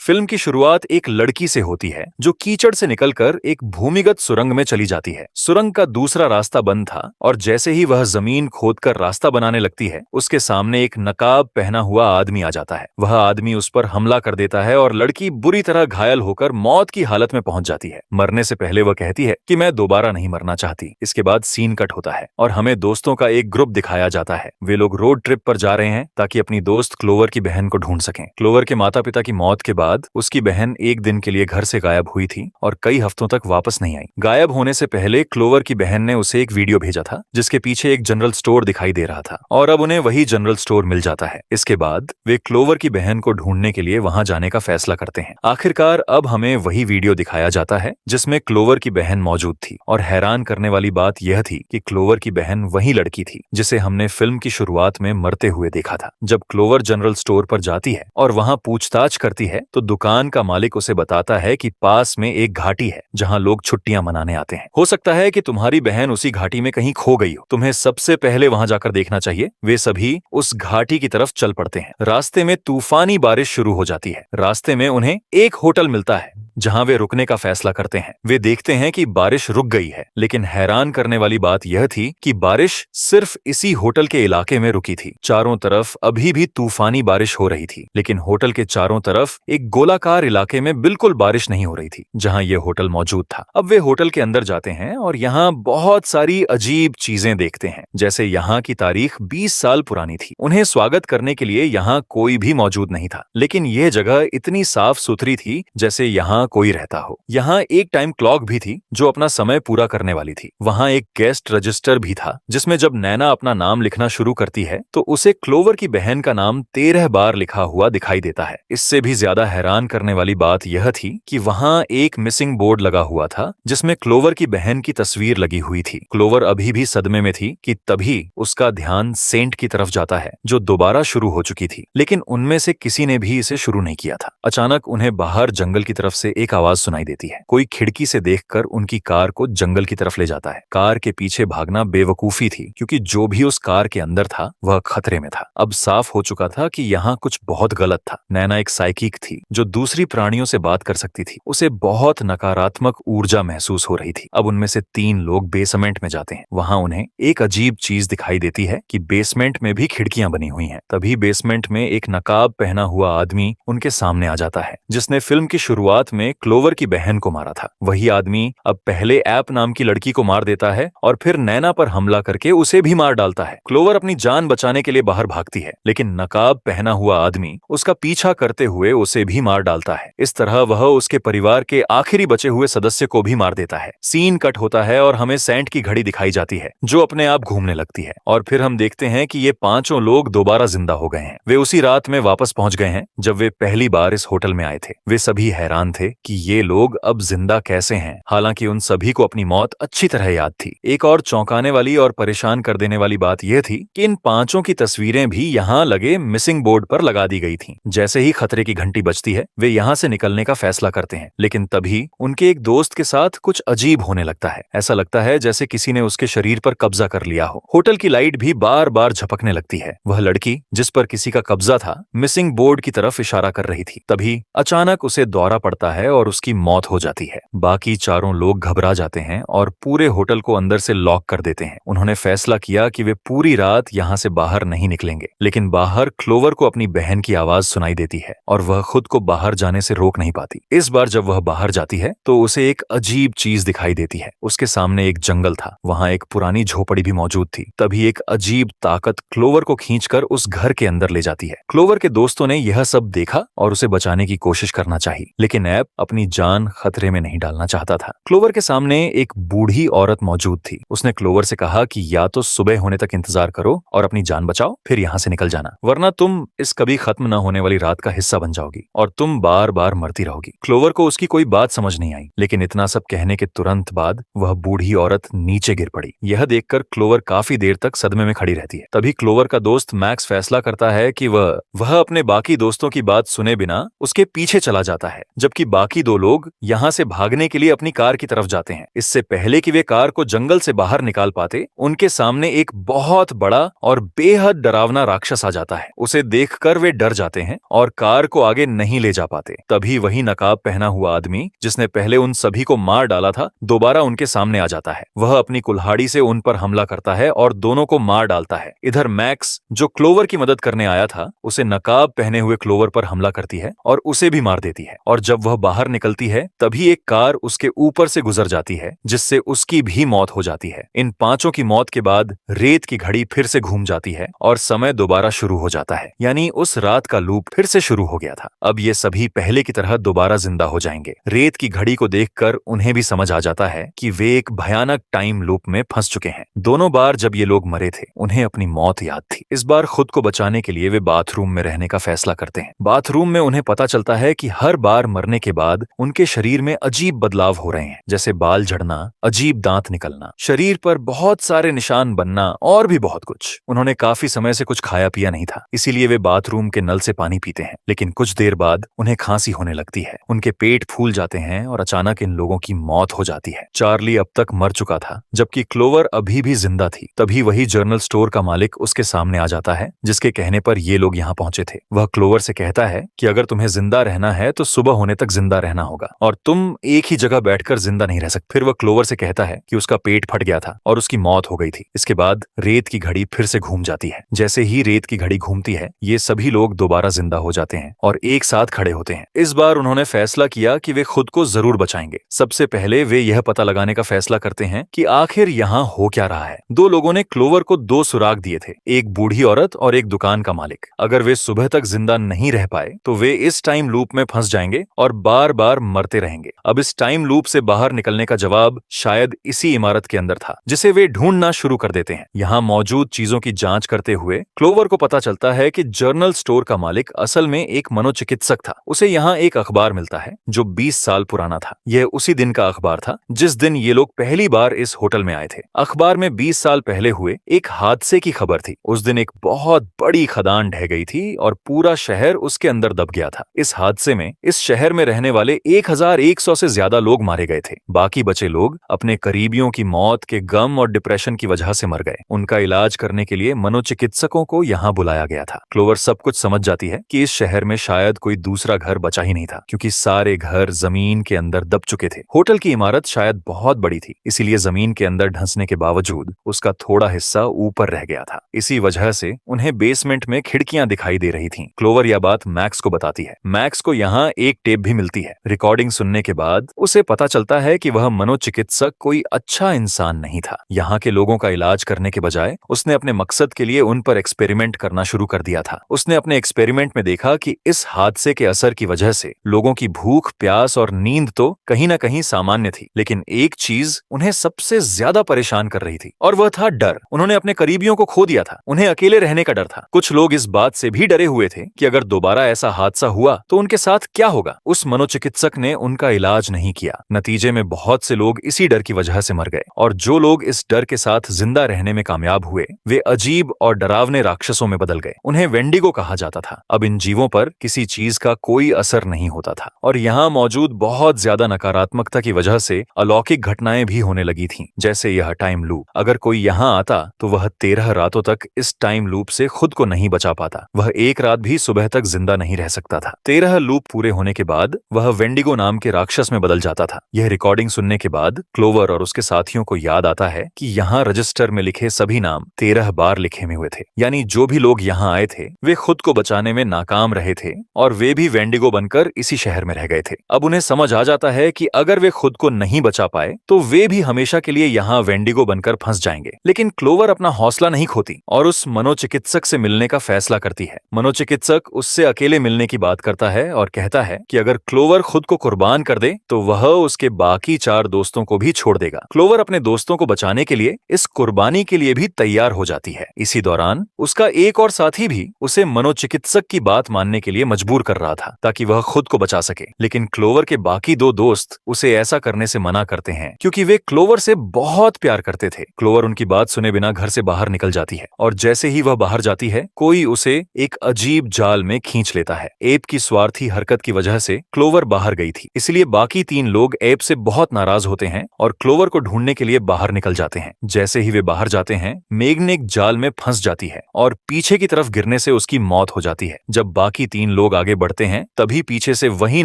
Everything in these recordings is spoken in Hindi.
फिल्म की शुरुआत एक लड़की से होती है जो कीचड़ से निकलकर एक भूमिगत सुरंग में चली जाती है। सुरंग का दूसरा रास्ता बंद था और जैसे ही वह जमीन खोदकर रास्ता बनाने लगती है, उसके सामने एक नकाब पहना हुआ आदमी आ जाता है। वह आदमी उस पर हमला कर देता है और लड़की बुरी तरह घायल होकर मौत की हालत में पहुंच जाती है। मरने से पहले वह कहती है कि मैं दोबारा नहीं मरना चाहती। इसके बाद सीन कट होता है और हमें दोस्तों का एक ग्रुप दिखाया जाता है। वे लोग रोड ट्रिप पर जा रहे हैं ताकि अपनी दोस्त क्लोवर की बहन को ढूंढ सकें। क्लोवर के माता पिता की मौत के बाद उसकी बहन एक दिन के लिए घर से गायब हुई थी और कई हफ्तों तक वापस नहीं आई। गायब होने से पहले क्लोवर की बहन ने उसे एक वीडियो भेजा था जिसके पीछे एक जनरल स्टोर दिखाई दे रहा था और अब उन्हें वही जनरल स्टोर मिल जाता है। इसके बाद वे क्लोवर की बहन को ढूंढने के लिए वहां जाने का फैसला करते हैं। आखिरकार अब हमें वही वीडियो दिखाया जाता है जिसमें क्लोवर की बहन मौजूद थी और हैरान करने वाली बात यह थी कि क्लोवर की बहन वही लड़की थी जिसे हमने फिल्म की शुरुआत में मरते हुए देखा था। जब क्लोवर जनरल स्टोर पर जाती है और वहां पूछताछ करती है तो दुकान का मालिक उसे बताता है कि पास में एक घाटी है जहां लोग छुट्टियां मनाने आते हैं। हो सकता है कि तुम्हारी बहन उसी घाटी में कहीं खो गई हो, तुम्हें सबसे पहले वहां जाकर देखना चाहिए। वे सभी उस घाटी की तरफ चल पड़ते हैं। रास्ते में तूफानी बारिश शुरू हो जाती है। रास्ते में उन्हें एक होटल मिलता है जहां वे रुकने का फैसला करते हैं। वे देखते हैं कि बारिश रुक गई है, लेकिन हैरान करने वाली बात यह थी कि बारिश सिर्फ इसी होटल के इलाके में रुकी थी। चारों तरफ अभी भी तूफानी बारिश हो रही थी, लेकिन होटल के चारों तरफ एक गोलाकार इलाके में बिल्कुल बारिश नहीं हो रही थी जहां ये होटल मौजूद था। अब वे होटल के अंदर जाते हैं और यहाँ बहुत सारी अजीब चीजें देखते हैं। जैसे यहाँ की तारीख 20 साल पुरानी थी। उन्हें स्वागत करने के लिए यहाँ कोई भी मौजूद नहीं था, लेकिन यह जगह इतनी साफ सुथरी थी जैसे यहाँ कोई रहता हो। यहाँ एक टाइम क्लॉक भी थी जो अपना समय पूरा करने वाली थी। वहाँ एक गेस्ट रजिस्टर भी था जिसमें जब नैना अपना नाम लिखना शुरू करती है तो उसे क्लोवर की बहन का नाम 13 बार लिखा हुआ दिखाई देता है। इससे भी ज्यादा हैरान करने वाली बात यह थी कि वहाँ एक मिसिंग बोर्ड लगा हुआ था जिसमें क्लोवर की बहन की तस्वीर लगी हुई थी। क्लोवर अभी भी सदमे में थी कि तभी उसका ध्यान सेंट की तरफ जाता है जो दोबारा शुरू हो चुकी थी, लेकिन उनमें से किसी ने भी इसे शुरू नहीं किया था। अचानक उन्हें बाहर जंगल की तरफ से एक आवाज सुनाई देती है। कोई खिड़की से देखकर उनकी कार को जंगल की तरफ ले जाता है। कार के पीछे भागना बेवकूफी थी क्योंकि जो भी उस कार के अंदर था वह खतरे में था। अब साफ हो चुका था कि यहाँ कुछ बहुत गलत था। नैना एक साइकिक थी जो दूसरी प्राणियों से बात कर सकती थी। उसे बहुत नकारात्मक ऊर्जा महसूस हो रही थी। अब उनमें से 3 लोग बेसमेंट में जाते हैं। वहां उन्हें एक अजीब चीज दिखाई देती है कि बेसमेंट में भी खिड़कियां बनी हुई हैं। तभी बेसमेंट में एक नकाब पहना हुआ आदमी उनके सामने आ जाता है जिसने फिल्म की शुरुआत में क्लोवर की बहन को मारा था। वही आदमी अब पहले ऐप नाम की लड़की को मार देता है और फिर नैना पर हमला करके उसे भी मार डालता है। क्लोवर अपनी जान बचाने के लिए बाहर भागती है, लेकिन नकाब पहना हुआ आदमी उसका पीछा करते हुए उसे भी मार डालता है। इस तरह वह उसके परिवार के आखिरी बचे हुए सदस्य को भी मार देता है। सीन कट होता है और हमें सेंट की घड़ी दिखाई जाती है जो अपने आप घूमने लगती है और फिर हम देखते हैं कि ये 5 लोग दोबारा जिंदा हो गए हैं। वे उसी रात में वापस पहुंच गए हैं जब वे पहली बार इस होटल में आए थे। वे सभी हैरान थे कि ये लोग अब जिंदा कैसे हैं, हालांकि उन सभी को अपनी मौत अच्छी तरह याद थी। एक और चौंकाने वाली और परेशान कर देने वाली बात यह थी कि इन 5 की तस्वीरें भी यहाँ लगे मिसिंग बोर्ड पर लगा दी गई थीं। जैसे ही खतरे की घंटी बजती है वे यहाँ से निकलने का फैसला करते हैं, लेकिन तभी उनके एक दोस्त के साथ कुछ अजीब होने लगता है। ऐसा लगता है जैसे किसी ने उसके शरीर पर कब्जा कर लिया हो। होटल की लाइट भी बार बार झपकने लगती है। वह लड़की जिस पर किसी का कब्जा था मिसिंग बोर्ड की तरफ इशारा कर रही थी। तभी अचानक उसे दौरा पड़ता है और उसकी मौत हो जाती है। बाकी 4 लोग घबरा जाते हैं और पूरे होटल को अंदर से लॉक कर देते हैं। उन्होंने फैसला किया कि वे पूरी रात यहाँ से बाहर नहीं निकलेंगे, लेकिन बाहर क्लोवर को अपनी बहन की आवाज सुनाई देती है और वह खुद को बाहर जाने से रोक नहीं पाती। इस बार जब वह बाहर जाती है तो उसे एक अजीब चीज दिखाई देती है। उसके सामने एक जंगल था। वहां एक पुरानी झोपड़ी भी मौजूद थी। तभी एक अजीब ताकत क्लोवर को खींचकर उस घर के अंदर ले जाती है। क्लोवर के दोस्तों ने यह सब देखा और उसे बचाने की कोशिश करना चाहिए, लेकिन ऐप अपनी जान खतरे में नहीं डालना चाहता था। क्लोवर के सामने एक बूढ़ी औरत मौजूद थी। उसने क्लोवर से कहा कि या तो सुबह होने तक इंतजार करो और अपनी जान बचाओ, फिर यहाँ से निकल जाना, वरना तुम इस कभी खत्म न होने वाली रात का हिस्सा बन जाओगी और तुम बार बार मरती रहोगी। क्लोवर को उसकी कोई बात समझ नहीं आई, लेकिन इतना सब कहने के तुरंत बाद वह बूढ़ी औरत नीचे गिर पड़ी। यह देखकर क्लोवर काफी देर तक सदमे में खड़ी रहती है। तभी क्लोवर का दोस्त मैक्स फैसला करता है कि वह अपने बाकी दोस्तों की बात सुने बिना उसके पीछे चला जाता है, जबकि बाकी दो लोग यहाँ से भागने के लिए अपनी कार की तरफ जाते हैं। इससे पहले कि वे कार को जंगल से बाहर निकाल पाते, उनके सामने एक बहुत बड़ा और बेहद डरावना राक्षस आ जाता है। उसे देखकर वे डर जाते हैं और कार को आगे नहीं ले जा पाते। तभी वही नकाब पहना हुआ आदमी जिसने पहले उन सभी को मार डाला था, दोबारा उनके सामने आ जाता है। वह अपनी कुल्हाड़ी से उन पर हमला करता है और दोनों को मार डालता है। इधर मैक्स, जो क्लोवर की मदद करने आया था, उसे नकाब पहने हुए क्लोवर पर हमला करती है और उसे भी मार देती है। और जब वह बाहर निकलती है तभी एक कार उसके ऊपर से गुजर जाती है, जिससे उसकी भी मौत हो जाती है। इन पांचों की मौत के बाद रेत की घड़ी फिर से घूम जाती है और समय दोबारा शुरू हो जाता है। यानी उस रात का लूप फिर से शुरू हो गया था। अब ये सभी पहले की तरह दोबारा जिंदा हो जाएंगे। रेत की घड़ी को देखकर उन्हें भी समझ आ जाता है कि वे एक भयानक टाइम लूप में फंस चुके हैं। दोनों बार जब ये लोग मरे थे, उन्हें अपनी मौत याद थी। इस बार खुद को बचाने के लिए वे बाथरूम में रहने का फैसला करते हैं। बाथरूम में उन्हें पता चलता है कि हर बार मरने के बाद उनके शरीर में अजीब बदलाव हो रहे हैं, जैसे बाल झड़ना, अजीब दांत निकलना, शरीर पर बहुत सारे निशान बनना और भी बहुत कुछ। उन्होंने काफी समय से कुछ खाया पिया नहीं था, इसीलिए वे बाथरूम के नल से पानी पीते हैं। लेकिन कुछ देर बाद उन्हें खांसी होने लगती है, उनके पेट फूल जाते हैं और अचानक इन लोगों की मौत हो जाती है। चार्ली अब तक मर चुका था, जबकि क्लोवर अभी भी जिंदा थी। तभी वही जनरल स्टोर का मालिक उसके सामने आ जाता है, जिसके कहने पर ये लोग यहाँ पहुंचे थे। वह क्लोवर से कहता है कि अगर तुम्हें जिंदा रहना है तो सुबह होने तक जिंदा रहना होगा और तुम एक ही जगह बैठकर जिंदा नहीं रह सकते। फिर वह क्लोवर से कहता है कि उसका पेट फट गया था और उसकी मौत हो गई थी। इसके बाद रेत की घड़ी फिर से घूम जाती है। जैसे ही रेत की घड़ी घूमती है, ये सभी लोग दोबारा जिंदा हो जाते हैं और एक साथ खड़े होते हैं। इस बार उन्होंने फैसला किया कि वे खुद को जरूर बचाएंगे। सबसे पहले वे यह पता लगाने का फैसला करते हैं कि आखिर यहाँ हो क्या रहा है। दो लोगों ने क्लोवर को दो सुराग दिए थे, एक बूढ़ी औरत और एक दुकान का मालिक। अगर वे सुबह तक जिंदा नहीं रह पाए तो वे इस टाइम लूप में फंस जाएंगे और बार बार मरते रहेंगे। अब इस टाइम लूप से बाहर निकलने का जवाब शायद इसी इमारत के अंदर था, जिसे वे ढूंढना शुरू कर देते हैं। यहाँ मौजूद चीजों की जांच करते हुए क्लोवर को पता चलता है कि जनरल स्टोर का मालिक असल में एक मनोचिकित्सक था। उसे यहाँ एक अखबार मिलता है जो 20 साल पुराना था। यह उसी दिन का अखबार था जिस दिन ये लोग पहली बार इस होटल में आए थे। अखबार में 20 साल पहले हुए एक हादसे की खबर थी। उस दिन एक बहुत बड़ी खदान ढह गई थी और पूरा शहर उसके अंदर दब गया था। इस हादसे में इस शहर में रहने वाले 1100 से ज्यादा लोग मारे गए थे। बाकी बचे लोग अपने करीबियों की मौत के गम और डिप्रेशन की वजह से मर गए। उनका इलाज करने के लिए मनोचिकित्सकों को यहाँ बुलाया गया था। क्लोवर सब कुछ समझ जाती है कि इस शहर में शायद कोई दूसरा घर बचा ही नहीं था, क्योंकि सारे घर जमीन के अंदर दब चुके थे। होटल की इमारत शायद बहुत बड़ी थी, इसीलिए जमीन के अंदर धंसने के बावजूद उसका थोड़ा हिस्सा ऊपर रह गया था। इसी वजह से उन्हें बेसमेंट में खिड़कियां दिखाई दे रही थीं। क्लोवर यह बात मैक्स को बताती है। मैक्स को यहाँ एक टेप भी मिलती है। रिकॉर्डिंग सुनने के बाद उसे पता चलता है कि वह मनोचिकित्सक कोई अच्छा इंसान नहीं था। यहाँ के लोगों का इलाज करने के बजाय उसने अपने मकसद के लिए उन पर एक्सपेरिमेंट करना शुरू कर दिया था। उसने अपने एक्सपेरिमेंट में देखा कि इस हादसे के असर की वजह से लोगों की भूख, प्यास और नींद तो कहीं न कहीं सामान्य थी, लेकिन एक चीज उन्हें सबसे ज्यादा परेशान कर रही थी और वह था डर। उन्होंने अपने करीबियों को खो दिया था, उन्हें अकेले रहने का डर था। कुछ लोग इस बात से भी डरे हुए थे कि अगर दोबारा ऐसा हादसा हुआ तो उनके साथ क्या होगा। उस मनोचिकित्सक ने उनका इलाज नहीं किया। नतीजे में बहुत से लोग इसी डर की वजह से मर गए और जो लोग इस डर के साथ जिंदा रहने में कामयाब हुए वे अजीब और डरावने राक्षसों में बदल गए। उन्हें वेंडिगो कहा जाता था। अब इन जीवों पर किसी चीज का कोई असर नहीं होता था और यहाँ मौजूद बहुत ज्यादा नकारात्मकता की वजह से अलौकिक घटनाएं भी होने लगी थीं, जैसे यह टाइम लूप। अगर कोई यहाँ आता तो वह 13 रातों तक इस टाइम लूप से खुद को नहीं बचा पाता। वह एक रात भी सुबह तक जिंदा नहीं रह सकता था। 13 लूप पूरे होने के बाद वह वेंडिगो नाम के राक्षस में बदल जाता था। यह रिकॉर्डिंग सुनने के बाद क्लोवर और उसके साथियों को याद आता है कि यहाँ रजिस्टर में लिखे सभी नाम 13 बार लिखे हुए थे। यानी जो भी लोग यहाँ आए थे वे खुद को बचाने में नाकाम रहे थे और वे भी वेंडिगो बनकर इसी शहर में रह गए थे। अब उन्हें समझ आ जाता है कि अगर वे खुद को नहीं बचा पाए तो वे भी हमेशा के लिए यहाँ वेंडिगो बनकर फंस जाएंगे। लेकिन क्लोवर अपना हौसला नहीं खोती और उस मनोचिकित्सक से मिलने का फैसला करती है। मनोचिकित्सक उससे अकेले मिलने की बात करता है और कहता है कि अगर क्लोवर खुद को कुर्बान कर दे तो वह उसके बाकी 4 दोस्तों को भी छोड़ देगा। क्लोवर अपने दोस्तों को बचाने के लिए इस कुर्बानी के लिए भी तैयार हो जाती है। इसी दौरान उसका एक और साथी भी उसे मनोचिकित्सक की बात मानने के लिए मजबूर कर रहा था ताकि वह खुद को बचा सके। लेकिन क्लोवर के बाकी 2 दोस्त उसे ऐसा करने से मना करते हैं क्योंकि वे क्लोवर से बहुत प्यार करते थे। क्लोवर उनकी बात सुने बिना घर से बाहर निकल जाती है और जैसे ही वह बाहर जाती है कोई उसे एक अजीब जाल में खींच लेता है। एप की स्वार्थी हरकत की वजह से क्लोवर क्लोवर बाहर गई थी। इसलिए बाकी 3 लोग एब से बहुत नाराज होते हैं और क्लोवर को ढूंढने के लिए बाहर निकल जाते हैं। जैसे ही वे बाहर जाते हैं, मेगन एक जाल में फंस जाती है और पीछे की तरफ गिरने से उसकी मौत हो जाती है। जब बाकी 3 लोग आगे बढ़ते हैं, तभी पीछे से वही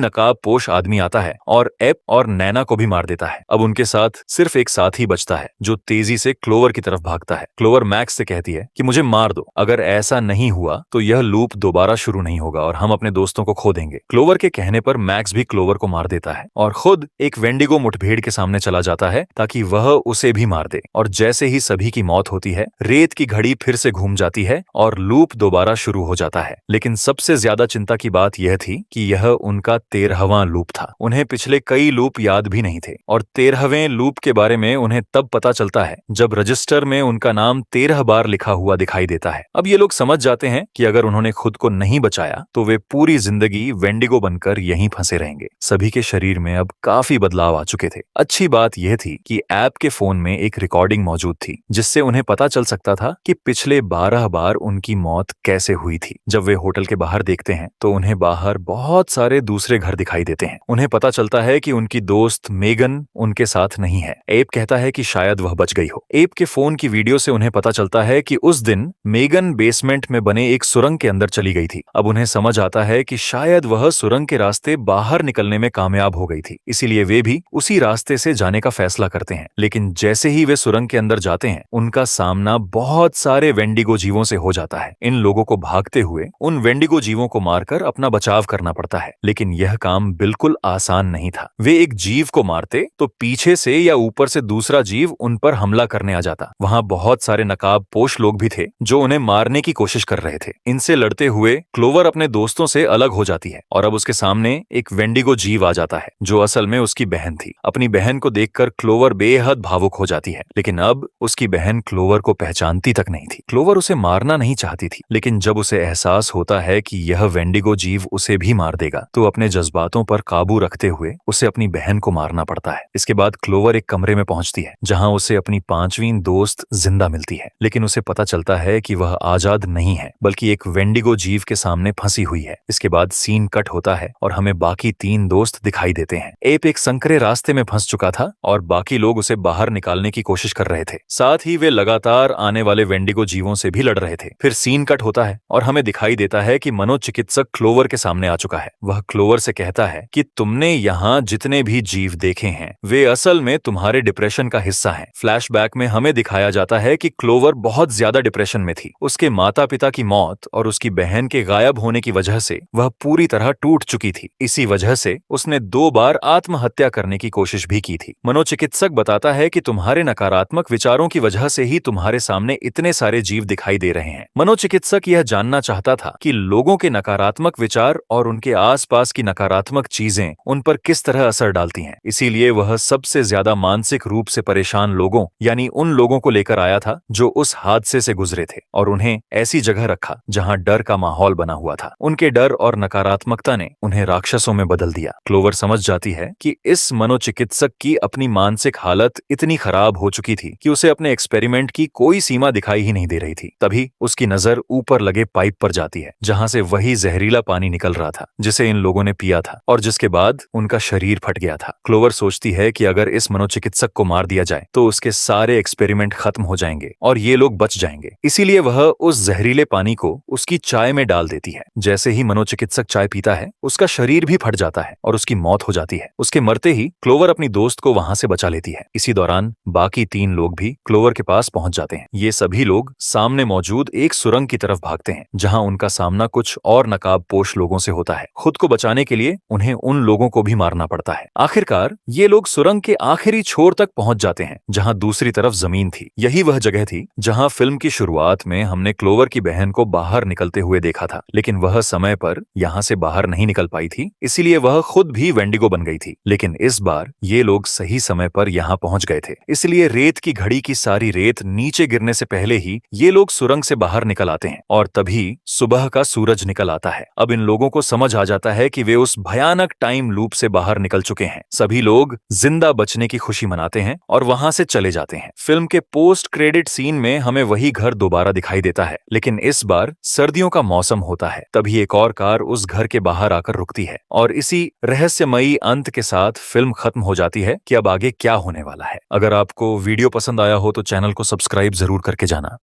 नकाबपोश आदमी आता है और एब और नैना को भी मार देता है। अब उनके साथ सिर्फ एक साथी बचता है जो तेजी से क्लोवर की तरफ भागता है। क्लोवर मैक्स से कहती है कि मुझे मार दो, अगर ऐसा नहीं हुआ तो यह लूप दोबारा शुरू नहीं होगा और हम अपने दोस्तों को खो देंगे। क्लोवर के कहने पर मैक्स भी क्लोवर को मार देता है और खुद एक वेंडिगो मुठभेड़ के सामने चला जाता है ताकि वह उसे भी मार दे। और जैसे ही सभी की मौत होती है, रेत की घड़ी फिर से घूम जाती है और लूप दोबारा शुरू हो जाता है। लेकिन सबसे ज्यादा चिंता की बात यह थी कि यह उनका 13वां लूप था। उन्हें पिछले कई लूप याद भी नहीं थे और 13वें लूप के बारे में उन्हें तब पता चलता है जब रजिस्टर में उनका नाम 13 बार लिखा हुआ दिखाई देता है। अब ये लोग समझ जाते हैं कि अगर उन्होंने खुद को नहीं बचाया तो वे पूरी जिंदगी वेंडिगो बनकर यहीं फंसे रहेंगे। सभी के शरीर में अब काफी बदलाव आ चुके थे। अच्छी बात यह थी कि ऐप के फोन में एक रिकॉर्डिंग मौजूद थी जिससे उन्हें पता चल सकता था कि पिछले 12 बार उनकी मौत कैसे हुई थी। जब वे होटल के बाहर देखते हैं तो उन्हें बाहर बहुत सारे दूसरे घर दिखाई देते हैं। उन्हें पता चलता है कि उनकी दोस्त मेगन उनके साथ नहीं है। एब कहता है कि शायद वह बच गई हो। एब के फोन की वीडियो से उन्हें पता चलता है कि उस दिन मेगन बेसमेंट में बने एक सुरंग के अंदर चली गई थी। अब उन्हें समझ आता है कि शायद वह सुरंग के रास्ते बाहर निकलने में कामयाब हो गई थी, इसीलिए वे भी उसी रास्ते से जाने का फैसला करते हैं। लेकिन जैसे ही वे सुरंग के अंदर जाते हैं, उनका सामना बहुत सारे वेंडिगो जीवों से हो जाता है। इन लोगों को भागते हुए उन वेंडिगो जीवों को मारकर अपना बचाव करना पड़ता है, लेकिन यह काम बिल्कुल आसान नहीं था। वे एक जीव को मारते तो पीछे से या ऊपर से दूसरा जीव उन पर हमला करने आ जाता। वहां बहुत सारे नकाबपोश लोग भी थे जो उन्हें मारने की कोशिश कर रहे थे। इनसे लड़ते हुए क्लोवर अपने दोस्तों से अलग हो जाती है और अब उसके सामने एक वेंडिगो जीव आ जाता है जो असल में उसकी बहन थी। अपनी बहन को देखकर क्लोवर बेहद भावुक हो जाती है, लेकिन अब उसकी बहन क्लोवर को पहचानती तक नहीं थी। क्लोवर उसे मारना नहीं चाहती थी, लेकिन जब उसे एहसास होता है कि यह वेंडिगो जीव उसे भी मार देगा तो अपने जज्बातों पर काबू रखते हुए उसे अपनी बहन को मारना पड़ता है। इसके बाद क्लोवर एक कमरे में पहुंचती है जहां उसे अपनी 5वीं दोस्त जिंदा मिलती है, लेकिन उसे पता चलता है कि वह आजाद नहीं है बल्कि एक वेंडिगो जीव के सामने फंसी हुई है। इसके बाद सीन कट होता है और हमें बाकी 3 दोस्त दिखाई देते हैं। एप एक संकरे रास्ते में फंस चुका था और बाकी लोग उसे बाहर निकालने की कोशिश कर रहे थे। साथ ही वे लगातार आने वाले वेंडिगो जीवों से भी लड़ रहे थे। फिर सीन कट होता है और हमें दिखाई देता है कि मनोचिकित्सक क्लोवर के सामने आ चुका है। वह क्लोवर से कहता है कि तुमने यहाँ जितने भी जीव देखे हैं वे असल में तुम्हारे डिप्रेशन का हिस्सा हैं। फ्लैशबैक में हमें दिखाया जाता है कि क्लोवर बहुत ज्यादा डिप्रेशन में थी। उसके माता पिता की मौत और उसकी बहन के गायब होने की वजह से वह पूरी तरह टूट चुकी थी। इसी वजह से उसने 2 बार आत्महत्या करने की कोशिश भी की थी। मनोचिकित्सक बताता है कि तुम्हारे नकारात्मक विचारों की वजह से ही तुम्हारे सामने इतने सारे जीव दिखाई दे रहे हैं। मनोचिकित्सक यह जानना चाहता था कि लोगों के नकारात्मक विचार और उनके आसपास की नकारात्मक चीजें उन पर किस तरह असर डालती हैं। इसीलिए वह सबसे ज्यादा मानसिक रूप से परेशान लोगों यानी उन लोगों को लेकर आया था जो उस हादसे से गुजरे थे और उन्हें ऐसी जगह रखा जहां डर का माहौल बना हुआ था। उनके डर और नकारात्मकता ने उन्हें राक्षसों में बदल दिया। क्लोवर समझ जाती है कि इस मनोचिकित्सक की अपनी मानसिक हालत इतनी खराब हो चुकी थी कि उसे अपने एक्सपेरिमेंट की कोई सीमा दिखाई ही नहीं दे रही थी। तभी उसकी नजर ऊपर लगे पाइप पर जाती है जहां से वही जहरीला पानी निकल रहा था जिसे इन लोगों ने पिया था और जिसके बाद उनका शरीर फट गया था। क्लोवर सोचती है कि अगर इस मनोचिकित्सक को मार दिया जाए तो उसके सारे एक्सपेरिमेंट खत्म हो जाएंगे और ये लोग बच जाएंगे। इसीलिए वह उस जहरीले पानी को उसकी चाय में डाल देती है। जैसे ही मनोचिकित्सक चाय पीता है उसका शरीर भी फट जाता है और उसकी मौत हो जाती है। उसके मरते ही क्लोवर अपनी दोस्त को वहां से बचा लेती है। इसी दौरान बाकी 3 लोग भी क्लोवर के पास पहुंच जाते हैं। ये सभी लोग सामने मौजूद एक सुरंग की तरफ भागते हैं जहां उनका सामना कुछ और नकाबपोश लोगों से होता है। खुद को बचाने के लिए उन्हें उन लोगों को भी मारना पड़ता है। आखिरकार ये लोग सुरंग के आखिरी छोर तक पहुंच जाते हैं जहां दूसरी तरफ जमीन थी। यही वह जगह थी जहां फिल्म की शुरुआत में हमने क्लोवर की बहन को बाहर निकलते हुए देखा था, लेकिन वह समय पर यहां से बाहर नहीं निकल पाई थी, इसीलिए वह खुद भी वेंडिगो बन गई थी। लेकिन इस बार ये लोग सही समय पर यहां पहुंच गए थे, इसलिए रेत की घड़ी की सारी रेत नीचे गिरने से पहले ही ये लोग सुरंग से बाहर निकल आते हैं और तभी सुबह का सूरज निकल आता है। अब इन लोगों को समझ आ जाता है कि वे उस भयानक टाइम लूप से बाहर निकल चुके हैं। सभी लोग जिंदा बचने की खुशी मनाते हैं और वहां से चले जाते हैं। फिल्म के पोस्ट क्रेडिट सीन में हमें वही घर दोबारा दिखाई देता है, लेकिन इस बार सर्दियों का मौसम होता है। तभी एक और कार उस घर के बाहर आकर रुकती है और इसी रहस्यमयी अंत के साथ फिल्म खत्म हो जाती है कि अब आगे क्या होने वाला है। अगर आपको वीडियो पसंद आया हो तो चैनल को सब्सक्राइब जरूर करके जाना।